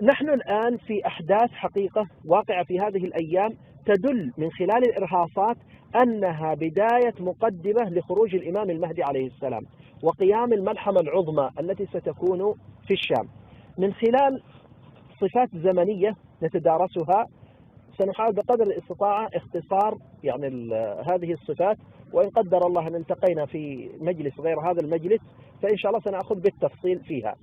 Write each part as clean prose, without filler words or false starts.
نحن الآن في أحداث حقيقة واقعة في هذه الأيام تدل من خلال الإرهاصات أنها بداية مقدمة لخروج الإمام المهدي عليه السلام وقيام الملحمة العظمى التي ستكون في الشام. من خلال صفات زمنية نتدارسها سنحاول بقدر الاستطاعة اختصار هذه الصفات، وإن قدر الله أن التقينا في مجلس غير هذا المجلس فإن شاء الله سنأخذ بالتفصيل فيها.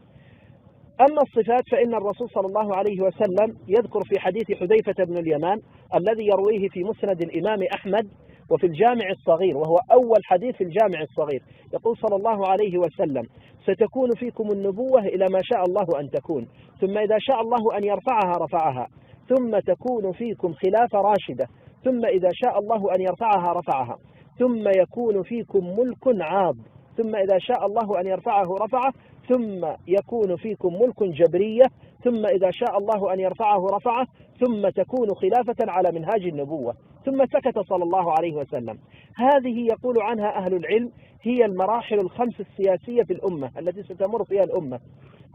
أما الصفات فإن الرسول صلى الله عليه وسلم يذكر في حديث حذيفة بن اليمان الذي يرويه في مسند الإمام أحمد وفي الجامع الصغير، وهو أول حديث في الجامع الصغير، يقول صلى الله عليه وسلم: ستكون فيكم النبوة إلى ما شاء الله أن تكون، ثم إذا شاء الله أن يرفعها رفعها، ثم تكون فيكم خلافة راشدة، ثم إذا شاء الله أن يرفعها رفعها، ثم يكون فيكم ملك عاض، ثم إذا شاء الله أن يرفعه رفعه، ثم يكون فيكم ملك جبرية، ثم إذا شاء الله أن يرفعه رفعه، ثم تكون خلافة على منهاج النبوة. ثم سكت صلى الله عليه وسلم. هذه يقول عنها أهل العلم هي المراحل الخمس السياسية في الأمة التي ستمر فيها الأمة.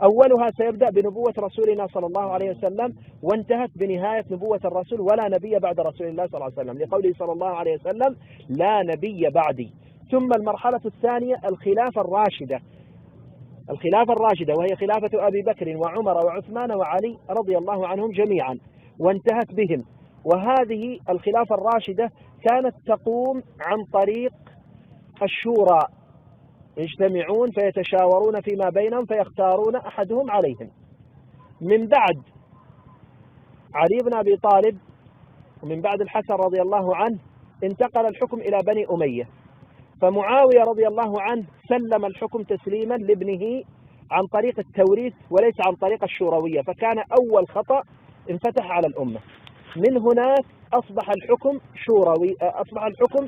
أولها سيبدأ بنبوة رسولنا صلى الله عليه وسلم، وانتهت بنهاية نبوة الرسول: ولا نبي بعد رسول الله صلى الله عليه وسلم، لقوله صلى الله عليه وسلم: لا نبي بعدي. ثم المرحلة الثانية الخلافة الراشدة، وهي خلافة أبي بكر وعمر وعثمان وعلي رضي الله عنهم جميعا، وانتهت بهم. وهذه الخلافة الراشدة كانت تقوم عن طريق الشورى، يجتمعون فيتشاورون فيما بينهم فيختارون أحدهم عليهم. من بعد علي بن أبي طالب ومن بعد الحسن رضي الله عنه انتقل الحكم إلى بني أمية، فمعاوية رضي الله عنه سلم الحكم تسليما لابنه عن طريق التوريث وليس عن طريق الشوروية، فكان أول خطأ انفتح على الأمة. من هناك أصبح الحكم شوروي، أصبح الحكم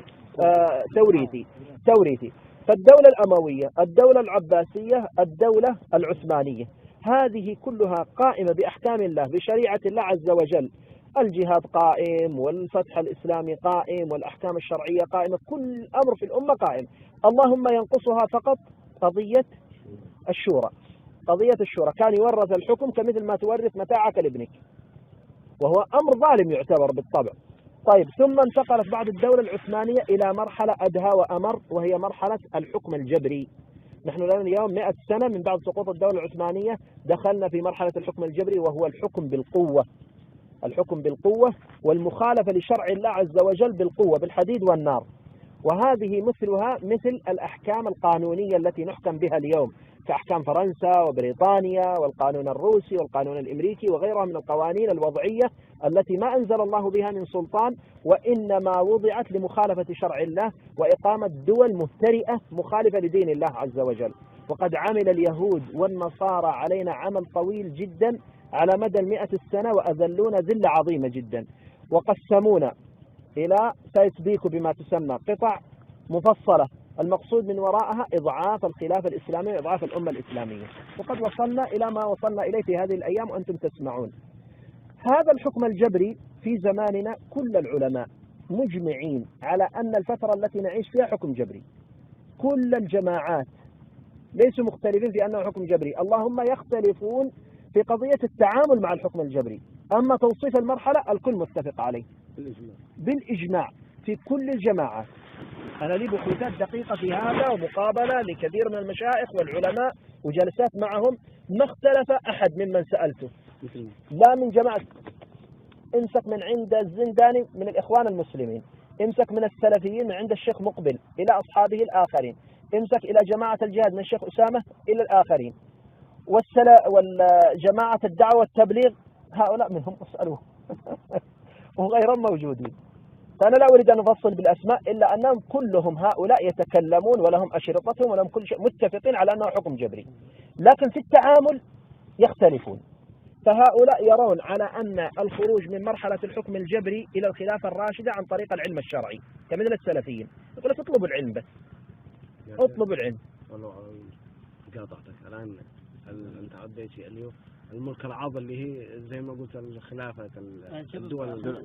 توريثي. فالدولة الأموية، الدولة العباسية، الدولة العثمانية، هذه كلها قائمة بأحكام الله بشريعة الله عز وجل. الجهاد قائم، والفتح الإسلامي قائم، والأحكام الشرعية قائمة، كل أمر في الأمة قائم. اللهم ينقصها فقط قضية الشورى. كان يورث الحكم كمثل ما تورث متاعك لابنك، وهو أمر ظالم يعتبر بالطبع. طيب، ثم انتقلت بعد الدولة العثمانية إلى مرحلة أدهى وأمر، وهي مرحلة الحكم الجبري. نحن اليوم 100 سنة من بعد سقوط الدولة العثمانية دخلنا في مرحلة الحكم الجبري، وهو الحكم بالقوة والمخالفة لشرع الله عز وجل بالقوة، بالحديد والنار. وهذه مثل الأحكام القانونية التي نحكم بها اليوم، كأحكام فرنسا وبريطانيا والقانون الروسي والقانون الأمريكي وغيرها من القوانين الوضعية التي ما أنزل الله بها من سلطان، وإنما وضعت لمخالفة شرع الله وإقامة دول مهترئة مخالفة لدين الله عز وجل. وقد عمل اليهود والنصارى علينا عمل طويل جدا على مدى 100 سنة، وأذلونا ذلة عظيمة جدا، وقسمونا إلى سيسبيك بما تسمى قطع مفصلة، المقصود من وراءها إضعاف الخلافة الإسلامية وإضعاف الأمة الإسلامية. وقد وصلنا إلى ما وصلنا إليه في هذه الأيام وأنتم تسمعون. هذا الحكم الجبري في زماننا كل العلماء مجمعين على أن الفترة التي نعيش فيها حكم جبري. كل الجماعات ليسوا مختلفين في أنه حكم جبري، اللهم يختلفون في قضية التعامل مع الحكم الجبري. أما توصيف المرحلة الكل متفق عليه بالإجماع في كل الجماعات. أنا لي بحوثات دقيقة في هذا ومقابلة لكثير من المشايخ والعلماء وجلسات معهم، ما اختلف أحد ممن سألته، لا من جماعة، امسك من عند الزنداني من الإخوان المسلمين، امسك من السلفيين من عند الشيخ مقبل إلى أصحابه الآخرين، امسك إلى جماعة الجهاد من الشيخ أسامة إلى الآخرين، والجماعة الدعوة والتبليغ هؤلاء منهم اسألوه وغيرهم موجودين. فأنا لا أريد أن أفصل بالأسماء إلا أنهم كلهم هؤلاء يتكلمون ولهم أشرطتهم ولهم كل شيء، متفقين على أنه حكم جبري، لكن في التعامل يختلفون. فهؤلاء يرون على أن الخروج من مرحلة الحكم الجبري إلى الخلافة الراشدة عن طريق العلم الشرعي كمثل السلفيين، يقول لك اطلبوا العلم، بس اطلبوا العلم. والله قاطعتك الآن، أنت عديت اليوم الملك العاض اللي هي زي ما قلت الخلافة الدول.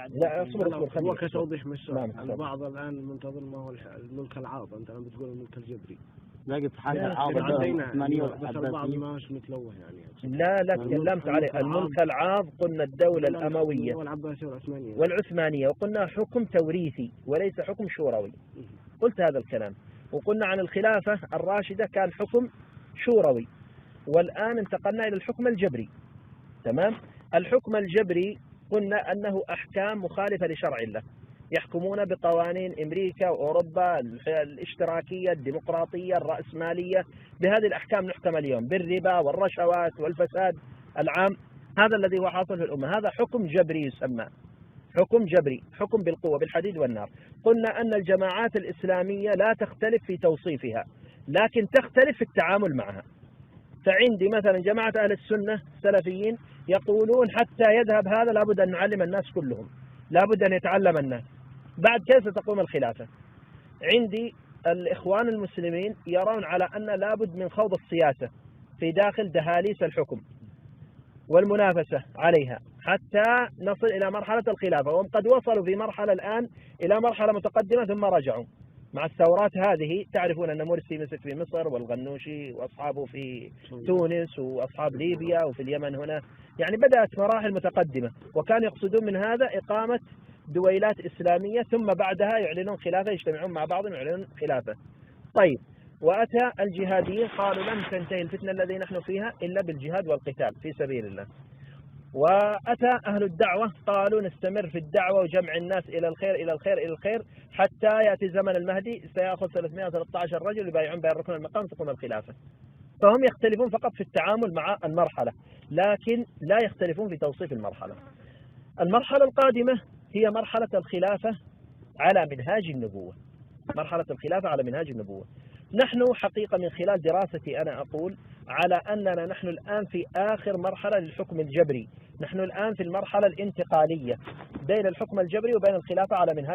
لا اصبر هو كتوضيح من السؤال. البعض الآن منتظر ما هو الملك العاض، أنت الآن بتقول الملك الجبري. لقيت حاجة العاض العثمانية والعباسية ماش متلوه يعني. لا تكلمت عليه. الملك العاض قلنا الدولة الأموية والعباسية والعثمانية، وقلنا حكم توريثي وليس حكم شوروي. قلت هذا الكلام. وقلنا عن الخلافة الراشدة كان حكم شوروي، والآن انتقلنا إلى الحكم الجبري. تمام. الحكم الجبري قلنا أنه أحكام مخالفة لشرع الله، يحكمون بقوانين أمريكا وأوروبا الاشتراكية الديمقراطية الرأسمالية. بهذه الأحكام نحكم اليوم، بالربا والرشوات والفساد العام. هذا الذي هو حاصل في الأمة، هذا حكم جبري يسمى حكم جبري، حكم بالقوة بالحديد والنار. قلنا أن الجماعات الإسلامية لا تختلف في توصيفها، لكن تختلف في التعامل معها. فعندي مثلا جماعة أهل السنة السلفيين يقولون حتى يذهب هذا لابد أن نعلم الناس كلهم، لابد أن يتعلم الناس. بعد كيف ستقوم الخلافة؟ عندي الإخوان المسلمين يرون على أن لابد من خوض السياسة في داخل دهاليز الحكم والمنافسة عليها حتى نصل إلى مرحلة الخلافة، وهم قد وصلوا في مرحلة الآن إلى مرحلة متقدمة ثم رجعوا مع الثورات هذه. تعرفون أن مرسي مسك في مصر والغنوشي وأصحابه في تونس وأصحاب ليبيا وفي اليمن هنا، يعني بدأت مراحل متقدمة، وكانوا يقصدون من هذا إقامة دويلات إسلامية، ثم بعدها يعلنون خلافة، يجتمعون مع بعضهم يعلنون خلافة. طيب، وأتى الجهاديين قالوا لن تنتهي الفتنة الذي نحن فيها إلا بالجهاد والقتال في سبيل الله. وأتى أهل الدعوة قالوا نستمر في الدعوة وجمع الناس إلى الخير إلى الخير إلى الخير حتى يأتي زمن المهدي سيأخذ 313 رجل يبايعون بين ركن المقام تقوم الخلافة. فهم يختلفون فقط في التعامل مع المرحلة، لكن لا يختلفون في توصيف المرحلة. المرحلة القادمة هي مرحلة الخلافة على منهاج النبوة. مرحلة الخلافة على منهاج النبوة. نحن حقيقة من خلال دراستي أنا أقول على أننا نحن الآن في آخر مرحلة للحكم الجبري. نحن الآن في المرحلة الانتقالية بين الحكم الجبري وبين الخلافة على منهاج